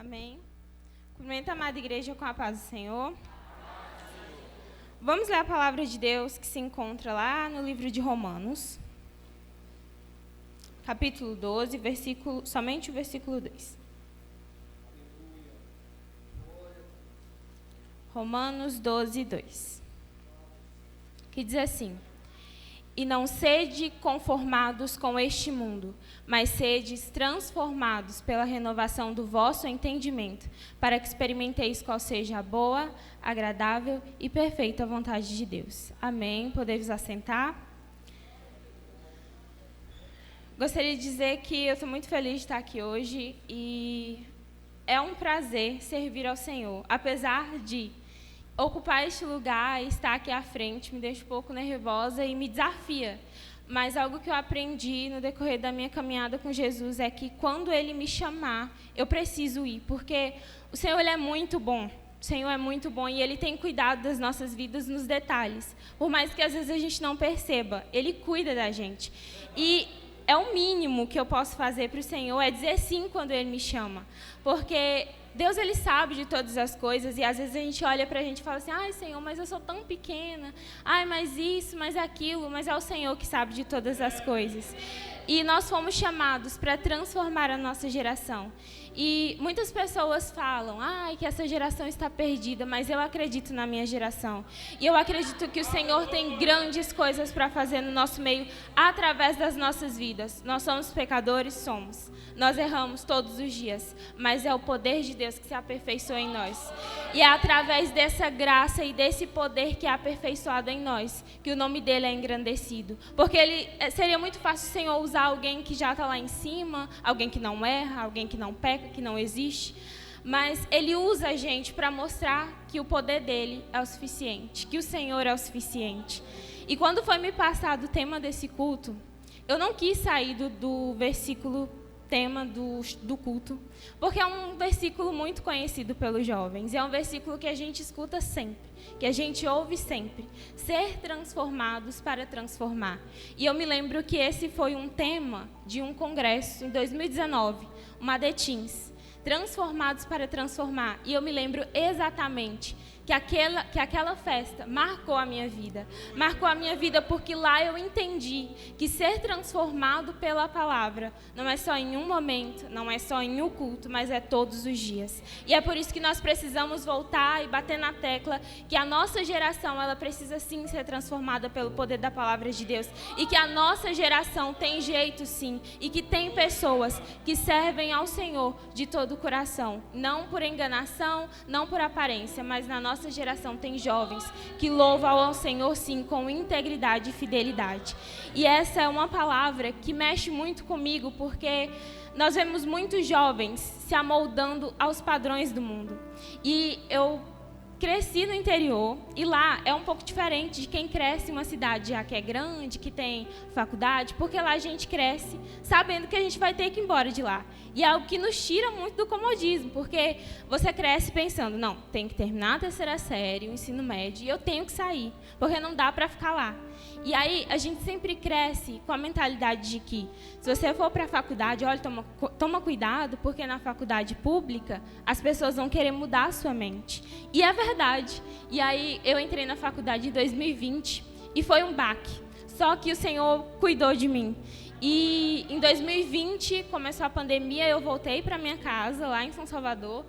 Amém. Cumprimento a amada igreja com a paz do Senhor. Vamos ler a palavra de Deus que se encontra lá no livro de Romanos, capítulo 12, somente o versículo 2. Romanos 12, 2. Que diz assim: E não sede conformados com este mundo, mas sedes transformados pela renovação do vosso entendimento, para que experimenteis qual seja a boa, agradável e perfeita vontade de Deus. Amém. Podemos assentar? Gostaria de dizer que eu estou muito feliz de estar aqui hoje e é um prazer servir ao Senhor, apesar de ocupar este lugar e estar aqui à frente me deixa um pouco nervosa e me desafia. Mas algo que eu aprendi no decorrer da minha caminhada com Jesus é que quando Ele me chamar, eu preciso ir, porque o Senhor Ele é muito bom. O Senhor é muito bom e Ele tem cuidado das nossas vidas nos detalhes. Por mais que às vezes a gente não perceba, Ele cuida da gente. E é o mínimo que eu posso fazer para o Senhor, é dizer sim quando Ele me chama. Porque Deus, Ele sabe de todas as coisas, e às vezes a gente olha para a gente e fala assim: ai, Senhor, mas eu sou tão pequena, ai, mas isso, mas aquilo, mas é o Senhor que sabe de todas as coisas. E nós fomos chamados para transformar a nossa geração. E muitas pessoas falam, ai, que essa geração está perdida, mas eu acredito na minha geração. E eu acredito que o Senhor tem grandes coisas para fazer no nosso meio, através das nossas vidas. Nós somos pecadores? Somos. Nós erramos todos os dias, mas é o poder de Deus que se aperfeiçoa em nós. E é através dessa graça e desse poder que é aperfeiçoado em nós, que o nome dele é engrandecido. Porque seria muito fácil o Senhor usar alguém que já está lá em cima, alguém que não erra, alguém que não peca, que não existe, mas Ele usa a gente para mostrar que o poder dele é o suficiente, que o Senhor é o suficiente. E quando foi me passado o tema desse culto, eu não quis sair do versículo tema do culto, porque é um versículo muito conhecido pelos jovens, é um versículo que a gente escuta sempre, que a gente ouve sempre: ser transformados para transformar. E eu me lembro que esse foi um tema de um congresso em 2019, uma Detins, transformados para transformar. E eu me lembro exatamente que aquela festa marcou a minha vida. Marcou a minha vida porque lá eu entendi que ser transformado pela palavra não é só em um momento, não é só em um culto, mas é todos os dias. E é por isso que nós precisamos voltar e bater na tecla que a nossa geração, ela precisa sim ser transformada pelo poder da palavra de Deus. E que a nossa geração tem jeito sim, e que tem pessoas que servem ao Senhor de todo o coração. Não por enganação, não por aparência, mas na nossa geração tem jovens que louvam ao Senhor, sim, com integridade e fidelidade. E essa é uma palavra que mexe muito comigo, porque nós vemos muitos jovens se amoldando aos padrões do mundo. E eu cresci no interior, e lá é um pouco diferente de quem cresce em uma cidade já que é grande, que tem faculdade, porque lá a gente cresce sabendo que a gente vai ter que ir embora de lá. E é algo que nos tira muito do comodismo, porque você cresce pensando: não, tem que terminar a terceira série, o ensino médio, e eu tenho que sair, porque não dá para ficar lá. E aí a gente sempre cresce com a mentalidade de que, se você for para a faculdade, olha, toma cuidado, porque na faculdade pública as pessoas vão querer mudar a sua mente. E é verdade. E aí eu entrei na faculdade em 2020 e foi um baque. Só que o Senhor cuidou de mim. E em 2020 começou a pandemia, eu voltei para minha casa lá em São Salvador.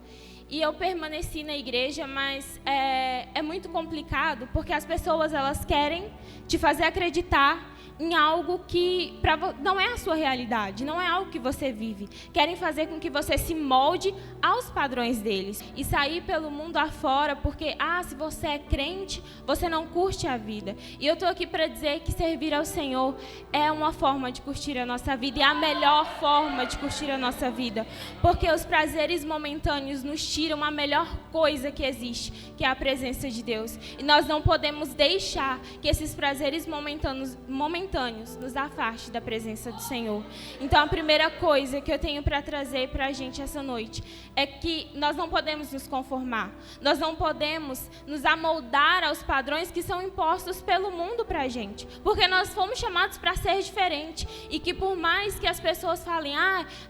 E eu permaneci na igreja, mas é muito complicado, porque as pessoas, elas querem te fazer acreditar em algo que não é a sua realidade, não é algo que você vive. Querem fazer com que você se molde aos padrões deles e sair pelo mundo afora, porque, se você é crente, você não curte a vida. E eu estou aqui para dizer que servir ao Senhor é uma forma de curtir a nossa vida, e a melhor forma de curtir a nossa vida, porque os prazeres momentâneos nos tiram a melhor coisa que existe, que é a presença de Deus. E nós não podemos deixar que esses prazeres momentâneos momentâneos nos afaste da presença do Senhor. Então, a primeira coisa que eu tenho para trazer para a gente essa noite é que nós não podemos nos conformar. Nós não podemos nos amoldar aos padrões que são impostos pelo mundo para a gente. Porque nós fomos chamados para ser diferente. E que por mais que as pessoas falem,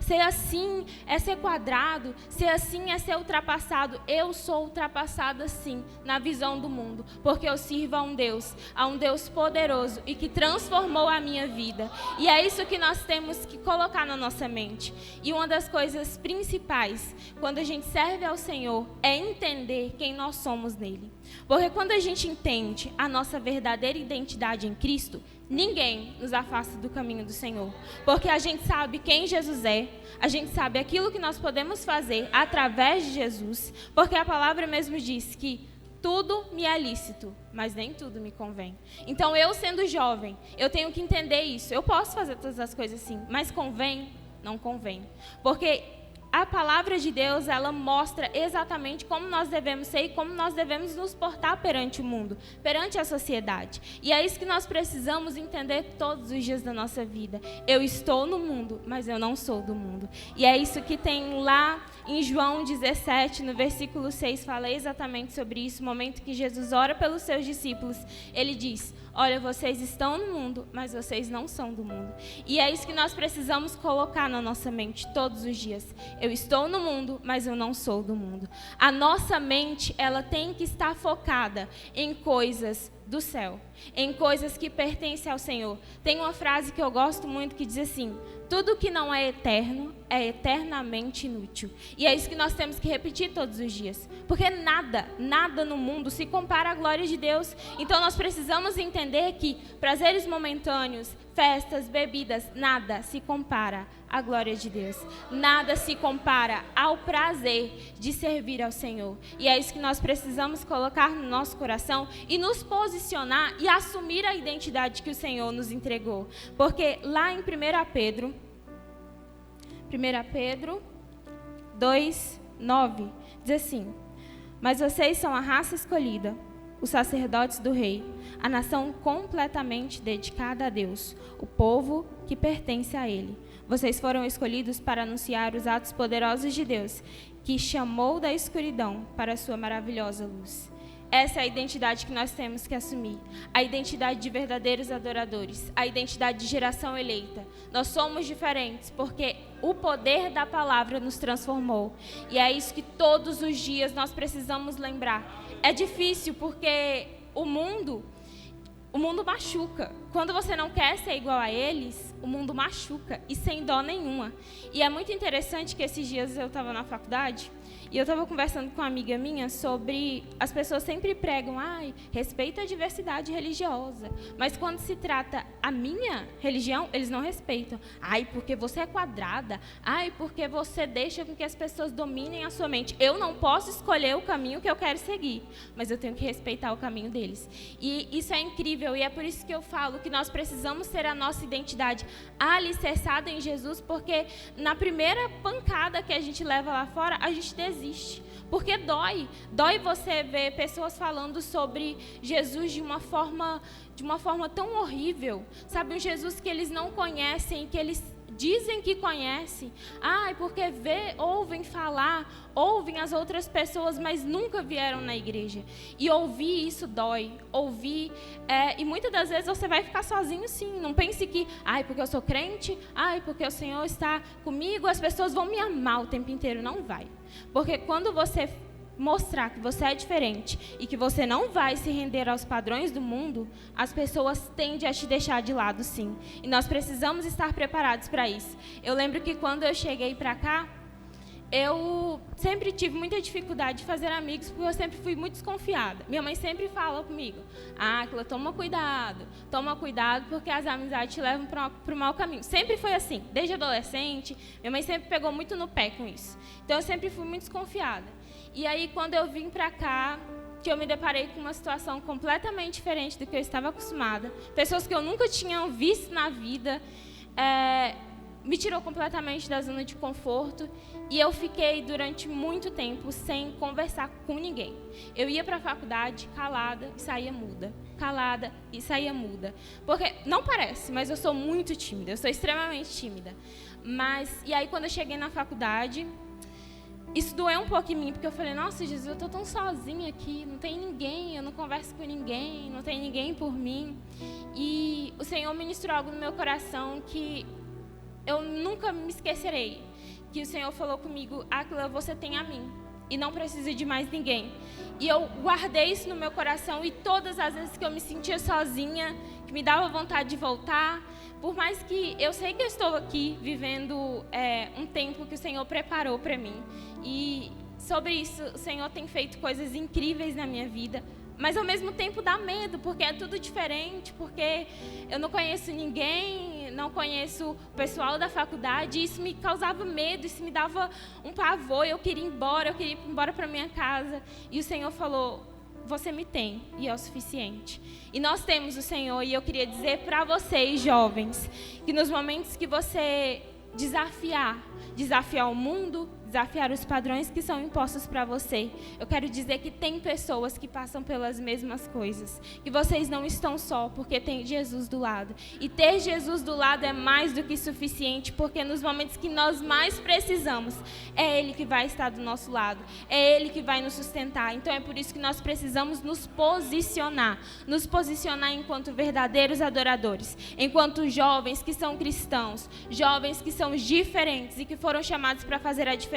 ser assim é ser quadrado, ser assim é ser ultrapassado, eu sou ultrapassada sim, na visão do mundo. Porque eu sirvo a um Deus poderoso e que transformou a minha vida. E é isso que nós temos que colocar na nossa mente. E uma das coisas principais, quando a gente serve ao Senhor, é entender quem nós somos nele. Porque quando a gente entende a nossa verdadeira identidade em Cristo, ninguém nos afasta do caminho do Senhor. Porque a gente sabe quem Jesus é, a gente sabe aquilo que nós podemos fazer através de Jesus, porque a palavra mesmo diz que tudo me é lícito, mas nem tudo me convém. Então, eu sendo jovem, eu tenho que entender isso. Eu posso fazer todas as coisas assim, mas convém? Não convém. Porque a palavra de Deus, ela mostra exatamente como nós devemos ser e como nós devemos nos portar perante o mundo, perante a sociedade. E é isso que nós precisamos entender todos os dias da nossa vida. Eu estou no mundo, mas eu não sou do mundo. E é isso que tem lá em João 17, no versículo 6, fala exatamente sobre isso, o momento que Jesus ora pelos seus discípulos. Ele diz: olha, vocês estão no mundo, mas vocês não são do mundo. E é isso que nós precisamos colocar na nossa mente todos os dias. Eu estou no mundo, mas eu não sou do mundo. A nossa mente, ela tem que estar focada em coisas do céu, em coisas que pertencem ao Senhor. Tem uma frase que eu gosto muito que diz assim: tudo que não é eterno é eternamente inútil. E é isso que nós temos que repetir todos os dias. Porque nada no mundo se compara à glória de Deus. Então nós precisamos entender que prazeres momentâneos, festas, bebidas, nada se compara à glória de Deus. Nada se compara ao prazer de servir ao Senhor. E é isso que nós precisamos colocar no nosso coração e nos posicionar e assumir a identidade que o Senhor nos entregou. Porque lá em 1 Pedro 2:9 diz assim: mas vocês são a raça escolhida, os sacerdotes do rei, a nação completamente dedicada a Deus, o povo que pertence a Ele. Vocês foram escolhidos para anunciar os atos poderosos de Deus, que chamou da escuridão para a sua maravilhosa luz. Essa é a identidade que nós temos que assumir. A identidade de verdadeiros adoradores. A identidade de geração eleita. Nós somos diferentes porque o poder da palavra nos transformou. E é isso que todos os dias nós precisamos lembrar. É difícil porque o mundo machuca. Quando você não quer ser igual a eles, o mundo machuca e sem dó nenhuma. E é muito interessante que esses dias eu estava na faculdade e eu estava conversando com uma amiga minha sobre as pessoas sempre pregam, respeita a diversidade religiosa. Mas quando se trata a minha religião, eles não respeitam. Porque você é quadrada. Porque você deixa com que as pessoas dominem a sua mente. Eu não posso escolher o caminho que eu quero seguir, mas eu tenho que respeitar o caminho deles. E isso é incrível e é por isso que eu falo que nós precisamos ter a nossa identidade alicerçada em Jesus, porque na primeira pancada que a gente leva lá fora, a gente desiste. Porque dói você ver pessoas falando sobre Jesus de uma forma tão horrível, sabe, um Jesus que eles não conhecem, que eles dizem que conhecem, porque ouvem falar, ouvem as outras pessoas, mas nunca vieram na igreja. E ouvir isso dói, e muitas das vezes você vai ficar sozinho sim, não pense que, porque eu sou crente, porque o Senhor está comigo, as pessoas vão me amar o tempo inteiro. Não vai, porque quando você mostrar que você é diferente e que você não vai se render aos padrões do mundo, as pessoas tendem a te deixar de lado, sim. E nós precisamos estar preparados para isso. Eu lembro que quando eu cheguei para cá, eu sempre tive muita dificuldade de fazer amigos, porque eu sempre fui muito desconfiada. Minha mãe sempre fala comigo, Aquila, toma cuidado, porque as amizades te levam para o mau caminho. Sempre foi assim, desde adolescente, minha mãe sempre pegou muito no pé com isso. Então eu sempre fui muito desconfiada. E aí, quando eu vim para cá, que eu me deparei com uma situação completamente diferente do que eu estava acostumada, pessoas que eu nunca tinha visto na vida, me tirou completamente da zona de conforto, e eu fiquei durante muito tempo sem conversar com ninguém. Eu ia para a faculdade calada e saía muda. calada e saía muda. Porque, não parece, mas eu sou muito tímida, eu sou extremamente tímida. E aí, quando eu cheguei na faculdade, isso doeu um pouco em mim, porque eu falei, nossa, Jesus, eu estou tão sozinha aqui, não tem ninguém, eu não converso com ninguém, não tem ninguém por mim. E o Senhor ministrou algo no meu coração que eu nunca me esquecerei. Que o Senhor falou comigo, Áquila, você tem a mim, e não precisa de mais ninguém. E eu guardei isso no meu coração, e todas as vezes que eu me sentia sozinha, que me dava vontade de voltar, por mais que eu sei que eu estou aqui vivendo um tempo que o Senhor preparou para mim. E sobre isso, o Senhor tem feito coisas incríveis na minha vida, mas ao mesmo tempo dá medo, porque é tudo diferente, porque eu não conheço ninguém, não conheço o pessoal da faculdade, e isso me causava medo, isso me dava um pavor, eu queria ir embora para minha casa. E o Senhor falou, você me tem, e é o suficiente. E nós temos o Senhor, e eu queria dizer para vocês, jovens, que nos momentos que você desafiar o mundo, desafiar os padrões que são impostos para você, eu quero dizer que tem pessoas que passam pelas mesmas coisas, que vocês não estão só, porque tem Jesus do lado. E ter Jesus do lado é mais do que suficiente, porque nos momentos que nós mais precisamos, é Ele que vai estar do nosso lado, é Ele que vai nos sustentar. Então é por isso que nós precisamos nos posicionar enquanto verdadeiros adoradores, enquanto jovens que são cristãos, jovens que são diferentes e que foram chamados para fazer a diferença.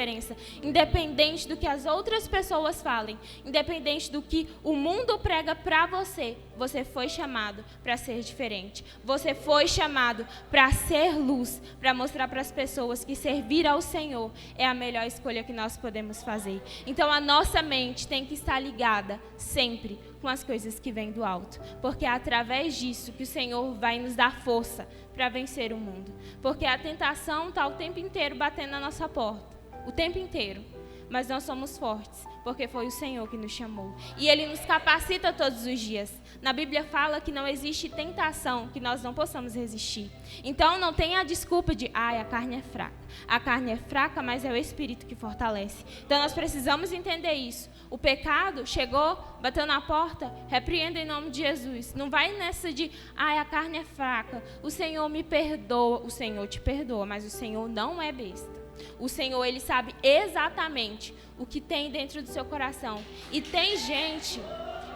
Independente do que as outras pessoas falem, independente do que o mundo prega para você, você foi chamado para ser diferente. Você foi chamado para ser luz, para mostrar para as pessoas que servir ao Senhor é a melhor escolha que nós podemos fazer. Então a nossa mente tem que estar ligada sempre com as coisas que vêm do alto, porque é através disso que o Senhor vai nos dar força para vencer o mundo. Porque a tentação está o tempo inteiro batendo na nossa porta. O tempo inteiro, mas nós somos fortes, porque foi o Senhor que nos chamou, e Ele nos capacita todos os dias. Na Bíblia fala que não existe tentação que nós não possamos resistir. Então não tenha a desculpa de, a carne é fraca. A carne é fraca, mas é o Espírito que fortalece. Então nós precisamos entender isso. O pecado chegou, bateu na porta, repreenda em nome de Jesus. Não vai nessa de, a carne é fraca, o Senhor me perdoa. O Senhor te perdoa, mas o Senhor não é besta. O Senhor, Ele sabe exatamente o que tem dentro do seu coração. E tem gente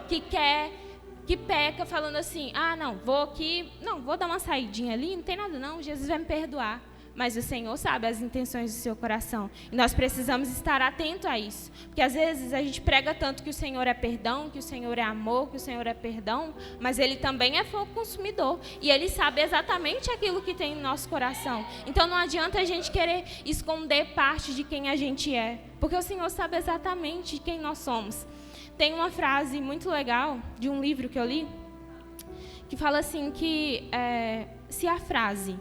que peca falando assim, vou dar uma saidinha ali, não tem nada não, Jesus vai me perdoar. Mas o Senhor sabe as intenções do seu coração. E nós precisamos estar atentos a isso. Porque às vezes a gente prega tanto que o Senhor é perdão, que o Senhor é amor, que o Senhor é perdão, mas Ele também é fogo consumidor. E Ele sabe exatamente aquilo que tem no nosso coração. Então não adianta a gente querer esconder parte de quem a gente é. Porque o Senhor sabe exatamente quem nós somos. Tem uma frase muito legal de um livro que eu li, que fala assim que se a frase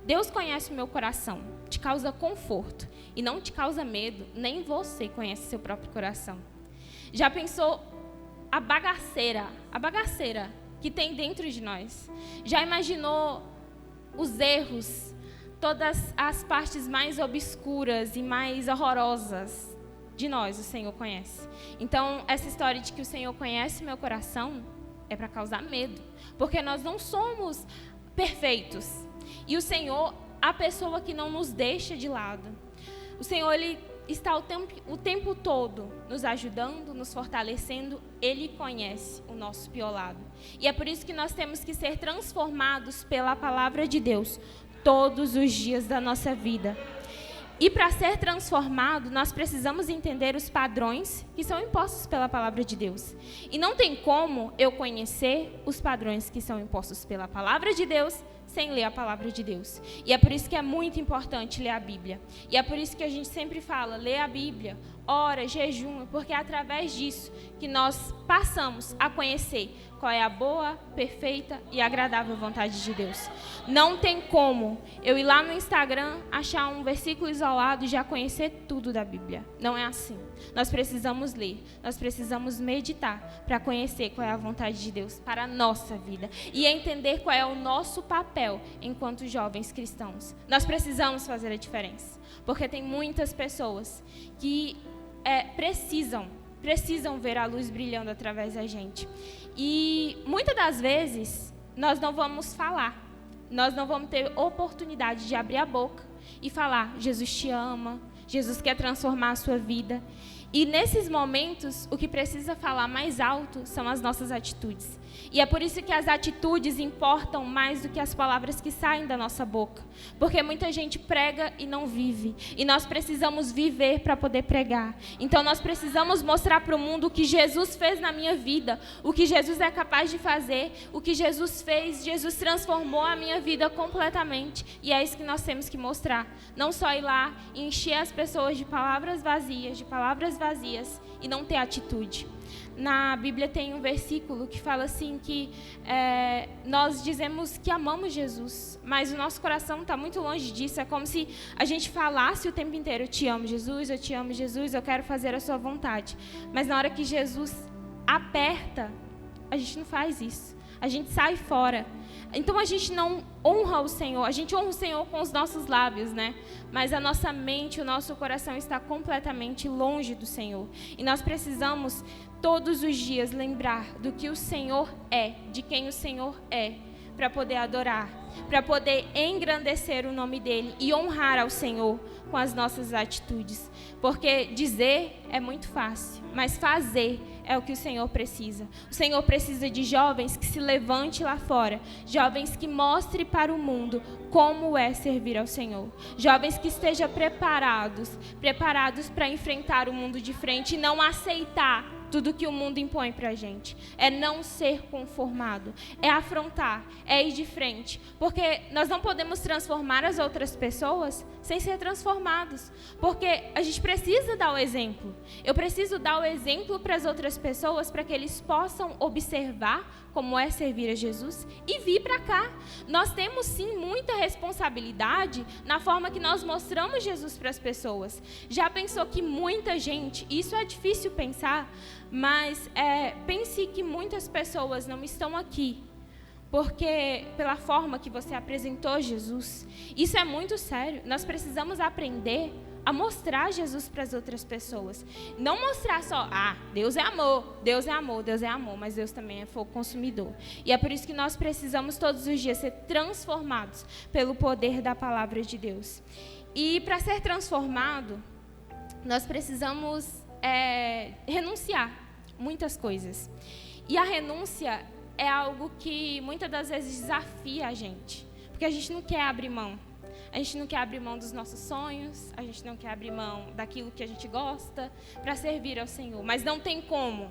Deus conhece o meu coração, te causa conforto e não te causa medo, nem você conhece seu próprio coração. Já pensou a bagaceira que tem dentro de nós? Já imaginou os erros, todas as partes mais obscuras e mais horrorosas de nós, o Senhor conhece. Então, essa história de que o Senhor conhece o meu coração é para causar medo, porque nós não somos perfeitos. E o Senhor, a pessoa que não nos deixa de lado. O Senhor, Ele está o tempo todo nos ajudando, nos fortalecendo. Ele conhece o nosso pior lado. E é por isso que nós temos que ser transformados pela palavra de Deus todos os dias da nossa vida. E para ser transformado, nós precisamos entender os padrões que são impostos pela palavra de Deus. E não tem como eu conhecer os padrões que são impostos pela palavra de Deus sem ler a palavra de Deus. E é por isso que é muito importante ler a Bíblia. E é por isso que a gente sempre fala, lê a Bíblia, ora, jejum, porque é através disso que nós passamos a conhecer qual é a boa, perfeita e agradável vontade de Deus. Não tem como eu ir lá no Instagram, achar um versículo isolado e já conhecer tudo da Bíblia. Não é assim. Nós precisamos ler, nós precisamos meditar para conhecer qual é a vontade de Deus para a nossa vida e entender qual é o nosso papel enquanto jovens cristãos. Nós precisamos fazer a diferença, porque tem muitas pessoas que precisam precisam ver a luz brilhando através da gente. E muitas das vezes nós não vamos falar, nós não vamos ter oportunidade de abrir a boca e falar: Jesus te ama, Jesus quer transformar a sua vida. E nesses momentos, o que precisa falar mais alto são as nossas atitudes. E é por isso que as atitudes importam mais do que as palavras que saem da nossa boca. Porque muita gente prega e não vive. E nós precisamos viver para poder pregar. Então nós precisamos mostrar para o mundo o que Jesus fez na minha vida, o que Jesus é capaz de fazer, o que Jesus fez. Jesus transformou a minha vida completamente. E é isso que nós temos que mostrar. Não só ir lá e encher as pessoas de palavras vazias e não ter atitude. Na Bíblia tem um versículo que fala assim que nós dizemos que amamos Jesus, mas o nosso coração está muito longe disso. É como se a gente falasse o tempo inteiro: eu te amo, Jesus, eu quero fazer a sua vontade. Mas na hora que Jesus aperta, a gente não faz isso. A gente sai fora. Então a gente não honra o Senhor. A gente honra o Senhor com os nossos lábios, né? Mas a nossa mente, o nosso coração está completamente longe do Senhor. E nós precisamos todos os dias lembrar do que o Senhor é, de quem o Senhor é, para poder adorar, para poder engrandecer o nome dEle e honrar ao Senhor com as nossas atitudes. Porque dizer é muito fácil, mas fazer é o que o Senhor precisa. O Senhor precisa de jovens que se levante lá fora, jovens que mostrem para o mundo como é servir ao Senhor, jovens que estejam preparados para enfrentar o mundo de frente e não aceitar tudo que o mundo impõe para a gente. É não ser conformado, é afrontar, é ir de frente. Porque nós não podemos transformar as outras pessoas sem ser transformados. Porque a gente precisa dar o exemplo. Eu preciso dar o exemplo para as outras pessoas para que eles possam observar como é servir a Jesus e vir para cá. Nós temos sim muita responsabilidade na forma que nós mostramos Jesus para as pessoas. Já pensou que muita gente, isso é difícil pensar, mas pense que muitas pessoas não estão aqui porque pela forma que você apresentou Jesus. Isso é muito sério. Nós precisamos aprender a mostrar Jesus para as outras pessoas. Não mostrar só: Deus é amor, Deus é amor, Deus é amor, mas Deus também é fogo consumidor. E é por isso que nós precisamos todos os dias ser transformados pelo poder da palavra de Deus. E para ser transformado, nós precisamos renunciar muitas coisas. E a renúncia é algo que muitas das vezes desafia a gente, porque a gente não quer abrir mão. A gente não quer abrir mão dos nossos sonhos, a gente não quer abrir mão daquilo que a gente gosta para servir ao Senhor. Mas não tem como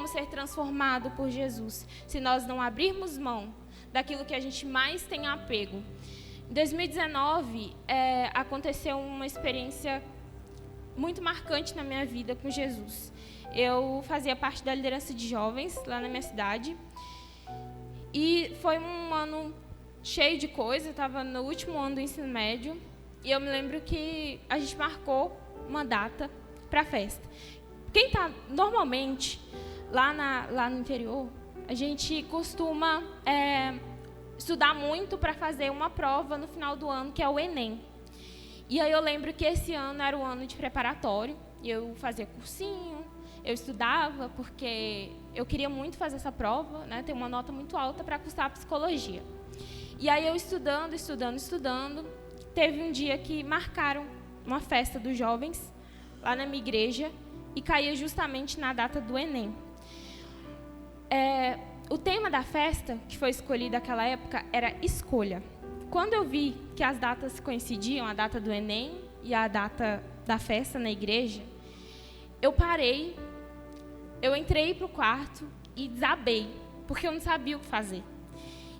ser transformado por Jesus se nós não abrirmos mão daquilo que a gente mais tem apego. Em 2019, aconteceu uma experiência muito marcante na minha vida com Jesus. Eu fazia parte da liderança de jovens lá na minha cidade e foi um ano cheio de coisa. Eu estava no último ano do ensino médio e eu me lembro que a gente marcou uma data para a festa. Quem está normalmente lá no interior, a gente costuma estudar muito para fazer uma prova no final do ano, que é o Enem. E aí eu lembro que esse ano era o ano de preparatório, e eu fazia cursinho, eu estudava porque eu queria muito fazer essa prova, né, ter uma nota muito alta para cursar psicologia. E aí eu estudando, teve um dia que marcaram uma festa dos jovens lá na minha igreja e caía justamente na data do Enem. O tema da festa, que foi escolhido naquela época, era escolha. Quando eu vi que as datas coincidiam, a data do Enem e a data da festa na igreja, eu parei, eu entrei para o quarto e desabei, porque eu não sabia o que fazer.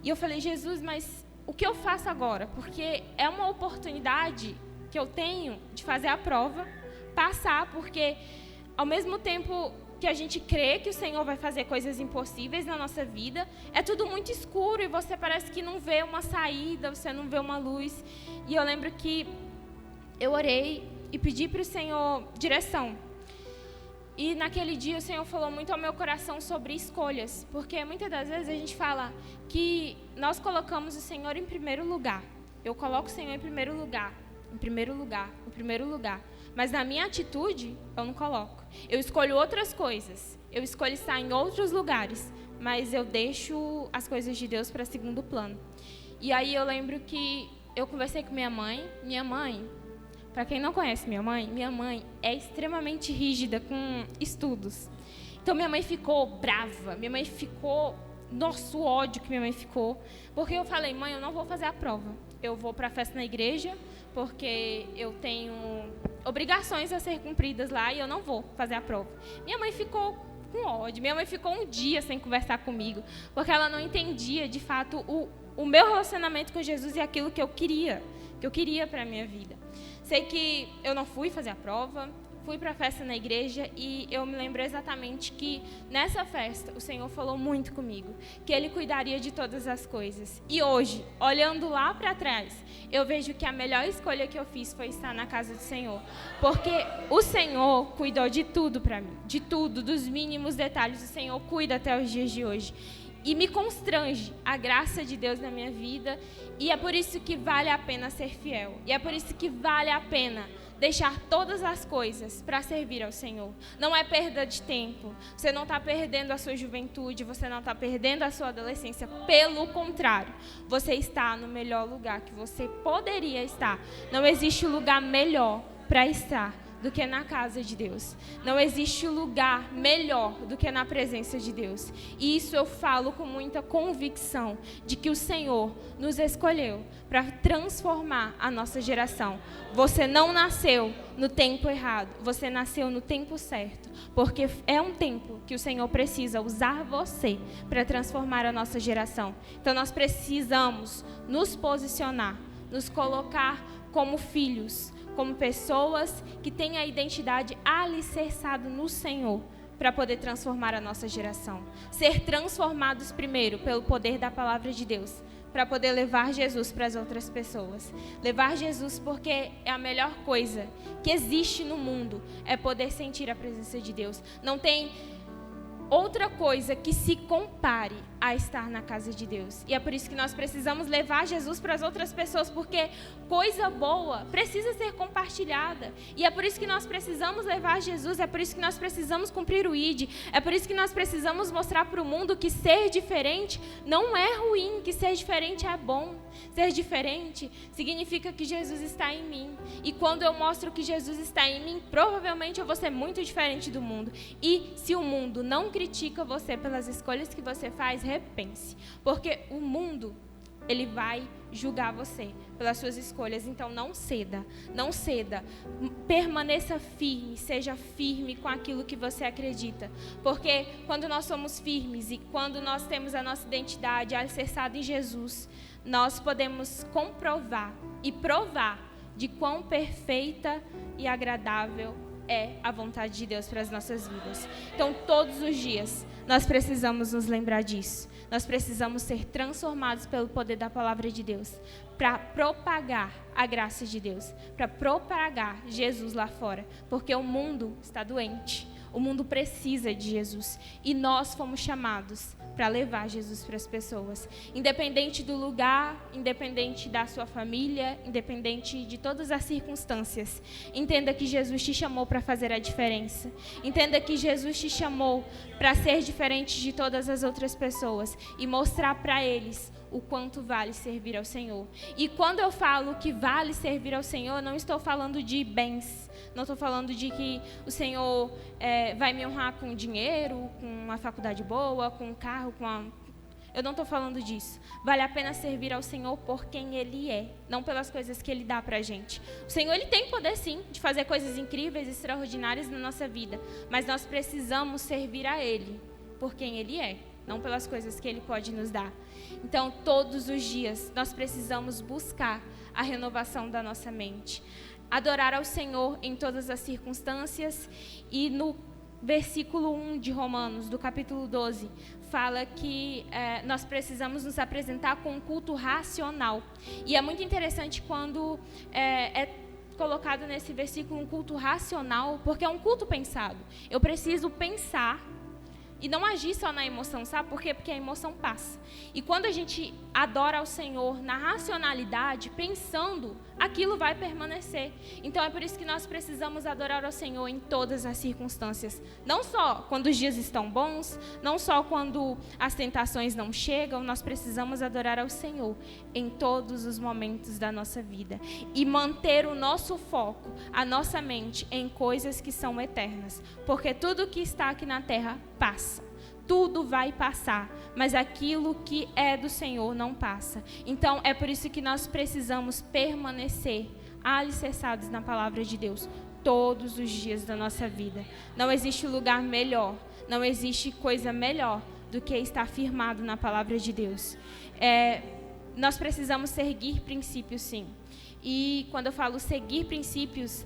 E eu falei: Jesus, mas o que eu faço agora? Porque é uma oportunidade que eu tenho de fazer a prova, passar, porque ao mesmo tempo que a gente crê que o Senhor vai fazer coisas impossíveis na nossa vida, é tudo muito escuro e você parece que não vê uma saída, você não vê uma luz. E eu lembro que eu orei e pedi para o Senhor direção. E naquele dia o Senhor falou muito ao meu coração sobre escolhas, porque muitas das vezes a gente fala que nós colocamos o Senhor em primeiro lugar. Eu coloco o Senhor em primeiro lugar, em primeiro lugar, em primeiro lugar. mas na minha atitude eu não coloco. Eu escolho outras coisas, eu escolho estar em outros lugares, mas eu deixo as coisas de Deus para segundo plano. E aí eu lembro que eu conversei com minha mãe, para quem não conhece minha mãe é extremamente rígida com estudos. Então minha mãe ficou brava, nossa, o ódio que minha mãe ficou, porque eu falei, mãe, eu não vou fazer a prova, eu vou para a festa na igreja, porque eu tenho obrigações a ser cumpridas lá e eu não vou fazer a prova. Minha mãe ficou com ódio, minha mãe ficou um dia sem conversar comigo, porque ela não entendia, de fato, o meu relacionamento com Jesus e aquilo que eu queria para a minha vida. Sei que eu não fui fazer a prova, fui para a festa na igreja e eu me lembro exatamente que nessa festa o Senhor falou muito comigo, que Ele cuidaria de todas as coisas. E hoje, olhando lá para trás, eu vejo que a melhor escolha que eu fiz foi estar na casa do Senhor, porque o Senhor cuidou de tudo para mim, de tudo, dos mínimos detalhes, o Senhor cuida até os dias de hoje. E me constrange a graça de Deus na minha vida, e é por isso que vale a pena ser fiel, e é por isso que vale a pena deixar todas as coisas para servir ao Senhor. Não é perda de tempo, você não está perdendo a sua juventude, você não está perdendo a sua adolescência, pelo contrário, você está no melhor lugar que você poderia estar. Não existe lugar melhor para estar do que na casa de Deus. Não existe lugar melhor do que na presença de Deus. E isso eu falo com muita convicção de que o Senhor nos escolheu para transformar a nossa geração. Você não nasceu no tempo errado, você nasceu no tempo certo, porque é um tempo que o Senhor precisa usar você para transformar a nossa geração. Então nós precisamos nos posicionar, nos colocar como filhos, como pessoas que têm a identidade alicerçada no Senhor para poder transformar a nossa geração. Ser transformados primeiro pelo poder da palavra de Deus, para poder levar Jesus para as outras pessoas. Levar Jesus porque é a melhor coisa que existe no mundo, é poder sentir a presença de Deus. Não tem outra coisa que se compare a estar na casa de Deus. E é por isso que nós precisamos levar Jesus para as outras pessoas, porque coisa boa precisa ser compartilhada. E é por isso que nós precisamos levar Jesus, é por isso que nós precisamos cumprir o ID, é por isso que nós precisamos mostrar para o mundo que ser diferente não é ruim, que ser diferente é bom. Ser diferente significa que Jesus está em mim. E quando eu mostro que Jesus está em mim, provavelmente eu vou ser muito diferente do mundo. E se o mundo não critica você pelas escolhas que você faz, repense. Porque o mundo, ele vai julgar você pelas suas escolhas. Então não ceda, não ceda. Permaneça firme, seja firme com aquilo que você acredita. Porque quando nós somos firmes e quando nós temos a nossa identidade alicerçada em Jesus, nós podemos comprovar e provar de quão perfeita e agradável é a vontade de Deus para as nossas vidas. Então, todos os dias, nós precisamos nos lembrar disso. Nós precisamos ser transformados pelo poder da palavra de Deus, para propagar a graça de Deus, para propagar Jesus lá fora, porque o mundo está doente, o mundo precisa de Jesus, e nós fomos chamados para levar Jesus para as pessoas, independente do lugar, independente da sua família, independente de todas as circunstâncias. Entenda que Jesus te chamou para fazer a diferença. Entenda que Jesus te chamou para ser diferente de todas as outras pessoas e mostrar para eles o quanto vale servir ao Senhor. E quando eu falo que vale servir ao Senhor, não estou falando de bens, não estou falando de que o Senhor vai me honrar com dinheiro, com uma faculdade boa, com um carro, Eu não estou falando disso. Vale a pena servir ao Senhor por quem Ele é, não pelas coisas que Ele dá para a gente. O Senhor, Ele tem poder, sim, de fazer coisas incríveis, extraordinárias na nossa vida, mas nós precisamos servir a Ele por quem Ele é, não pelas coisas que Ele pode nos dar. Então, todos os dias, nós precisamos buscar a renovação da nossa mente. Adorar ao Senhor em todas as circunstâncias. E no versículo 1 de Romanos, do capítulo 12, fala que nós precisamos nos apresentar com um culto racional. E é muito interessante quando é colocado nesse versículo um culto racional, porque é um culto pensado. Eu preciso pensar E não agir só na emoção, sabe por quê? Porque a emoção passa. E quando a gente adora ao Senhor na racionalidade, pensando, aquilo vai permanecer. Então é por isso que nós precisamos adorar ao Senhor em todas as circunstâncias. Não só quando os dias estão bons, não só quando as tentações não chegam, nós precisamos adorar ao Senhor em todos os momentos da nossa vida. E manter o nosso foco, a nossa mente em coisas que são eternas. Porque tudo que está aqui na terra passa. Tudo vai passar, mas aquilo que é do Senhor não passa. Então, é por isso que nós precisamos permanecer alicerçados na palavra de Deus todos os dias da nossa vida. Não existe lugar melhor, não existe coisa melhor do que estar firmado na palavra de Deus. Nós precisamos seguir princípios, sim. E quando eu falo seguir princípios,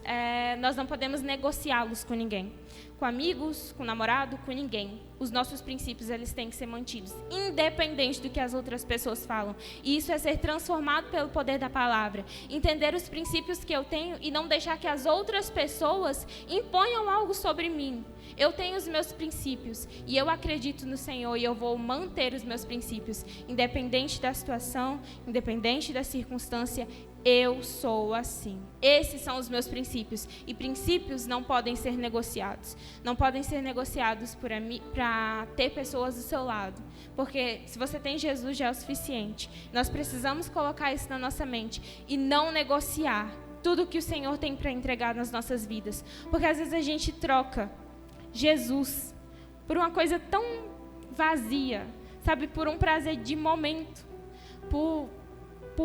nós não podemos negociá-los com ninguém. Com amigos, com namorado, com ninguém. Os nossos princípios, eles têm que ser mantidos, independente do que as outras pessoas falam. E isso é ser transformado pelo poder da palavra. Entender os princípios que eu tenho e não deixar que as outras pessoas imponham algo sobre mim. Eu tenho os meus princípios e eu acredito no Senhor e eu vou manter os meus princípios, independente da situação, independente da circunstância. Eu sou assim. Esses são os meus princípios. E princípios não podem ser negociados. Não podem ser negociados para ter pessoas do seu lado. Porque se você tem Jesus, já é o suficiente. Nós precisamos colocar isso na nossa mente e não negociar tudo que o Senhor tem para entregar nas nossas vidas. Porque às vezes a gente troca Jesus por uma coisa tão vazia, sabe? Por um prazer de momento, por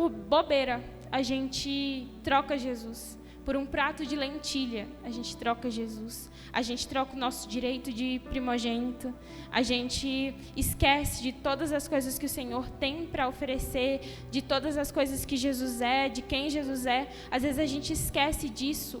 bobeira. A gente troca Jesus por um prato de lentilha. A gente troca Jesus. A gente troca o nosso direito de primogênito. A gente esquece de todas as coisas que o Senhor tem para oferecer, de todas as coisas que Jesus é, de quem Jesus é. Às vezes a gente esquece disso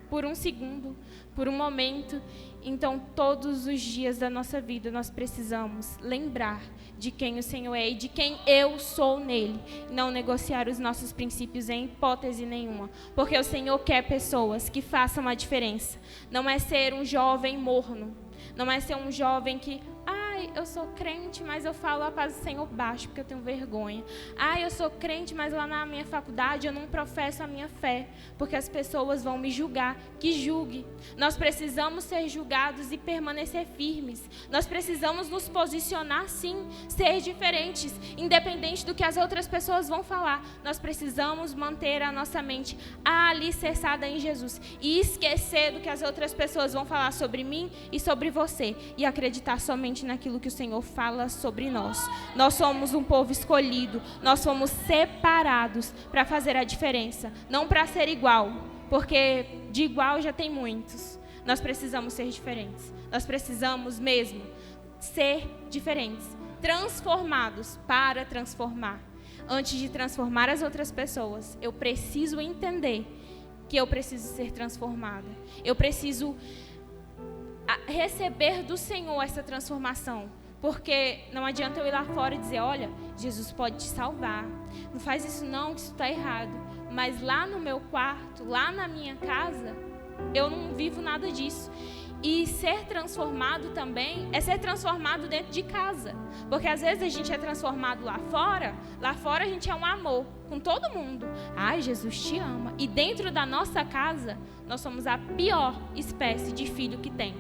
por um segundo, por um momento. Então, todos os dias da nossa vida, nós precisamos lembrar de quem o Senhor é e de quem eu sou nele. Não negociar os nossos princípios em hipótese nenhuma. Porque o Senhor quer pessoas que façam a diferença. Não é ser um jovem morno. Não é ser um jovem que... eu sou crente, mas eu falo a paz do Senhor baixo, porque eu tenho vergonha. Eu sou crente, mas lá na minha faculdade eu não professo a minha fé, porque as pessoas vão me julgar. Que julgue. Nós precisamos ser julgados e permanecer firmes. Nós precisamos nos posicionar, sim, ser diferentes, independente do que as outras pessoas vão falar. Nós precisamos manter a nossa mente alicerçada em Jesus e esquecer do que as outras pessoas vão falar sobre mim e sobre você e acreditar somente naquilo que o Senhor fala sobre nós. Nós somos um povo escolhido, nós fomos separados para fazer a diferença, não para ser igual, porque de igual já tem muitos. Nós precisamos ser diferentes, nós precisamos mesmo ser diferentes, transformados para transformar. Antes de transformar as outras pessoas, eu preciso entender que eu preciso ser transformada. Eu preciso receber do Senhor essa transformação, porque não adianta eu ir lá fora e dizer, olha, Jesus pode te salvar, não faz isso não, que isso está errado, mas lá no meu quarto, lá na minha casa, eu não vivo nada disso. E ser transformado também é ser transformado dentro de casa, porque às vezes a gente é transformado lá fora a gente é um amor com todo mundo. Jesus te ama. E dentro da nossa casa, nós somos a pior espécie de filho que tem.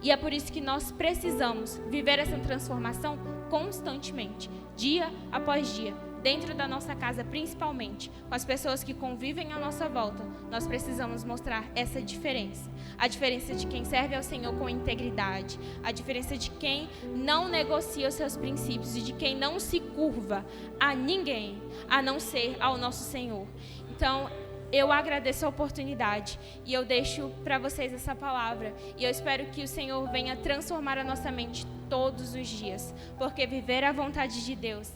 E é por isso que nós precisamos viver essa transformação constantemente, dia após dia. Dentro da nossa casa, principalmente, com as pessoas que convivem à nossa volta, nós precisamos mostrar essa diferença. A diferença de quem serve ao Senhor com integridade, a diferença de quem não negocia os seus princípios e de quem não se curva a ninguém, a não ser ao nosso Senhor. Então, eu agradeço a oportunidade e eu deixo para vocês essa palavra. E eu espero que o Senhor venha transformar a nossa mente todos os dias, porque viver a vontade de Deus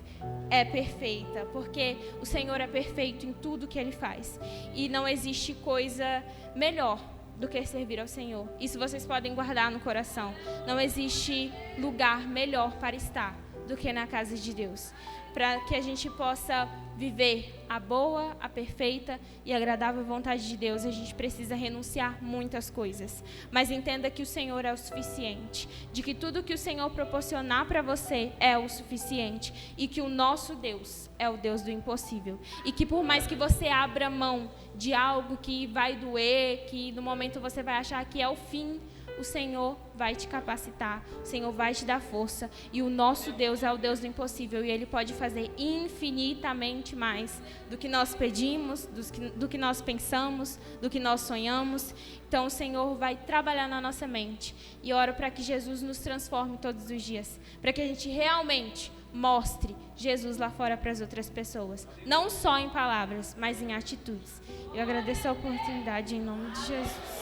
é perfeita, porque o Senhor é perfeito em tudo que Ele faz. E não existe coisa melhor do que servir ao Senhor. Isso vocês podem guardar no coração. Não existe lugar melhor para estar do que na casa de Deus. para que a gente possa viver a boa, a perfeita e agradável vontade de Deus, a gente precisa renunciar muitas coisas. Mas entenda que o Senhor é o suficiente, de que tudo que o Senhor proporcionar para você é o suficiente e que o nosso Deus é o Deus do impossível. E que por mais que você abra mão de algo que vai doer, que no momento você vai achar que é o fim, o Senhor vai te capacitar, o Senhor vai te dar força, e o nosso Deus é o Deus do impossível, e Ele pode fazer infinitamente mais do que nós pedimos, do que nós pensamos, do que nós sonhamos. Então o Senhor vai trabalhar na nossa mente, e oro para que Jesus nos transforme todos os dias, para que a gente realmente mostre Jesus lá fora para as outras pessoas, não só em palavras, mas em atitudes. Eu agradeço a oportunidade em nome de Jesus.